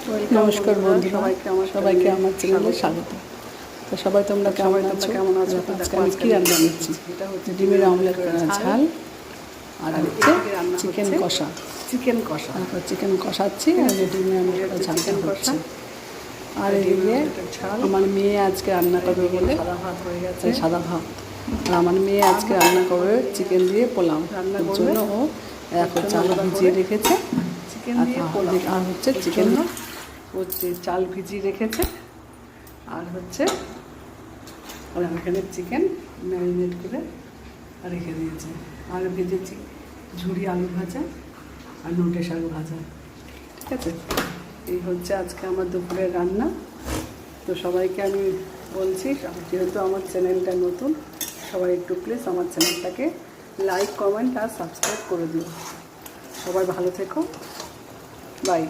নমস্কার বন্ধুরা, সবাইকে আমার চ্যানেলে স্বাগত। তো সবাই তোমরা কেমন আছো? আজকে আমি কী রান্না করছি? এটা হচ্ছে ডিমের অমলেট করা ঝাল, আর হচ্ছে চিকেন কষা। তারপর চিকেন কষাচ্ছি আর ডিমের অমলেট করা ঝালটা হচ্ছে। আর এদিকে আমার মেয়ে আজকে রান্না করবে বলে সাদা ভাত, আর আমার মেয়ে আজকে রান্না করবে চিকেন দিয়ে পোলাও। রান্নার জন্য ও এখন চাল ভিজিয়ে রেখেছে, আর হচ্ছে চিকেন হচ্ছে চাল ভিজিয়ে রেখেছে, আর হচ্ছে এখানে চিকেন ম্যারিনেট করে রেখে দিয়েছে, আর ভেজেছি ঝুরি আলু ভাজা আর নোটে শাক ভাজা। ঠিক আছে, এই হচ্ছে আজকে আমার দুপুরের রান্না। তো সবাইকে আমি বলছি, যেহেতু আমার চ্যানেলটা নতুন, সবাই একটু প্লিজ আমার চ্যানেলটাকে লাইক, কমেন্ট আর সাবস্ক্রাইব করে দিও। সবাই ভালো থেকো, বাই।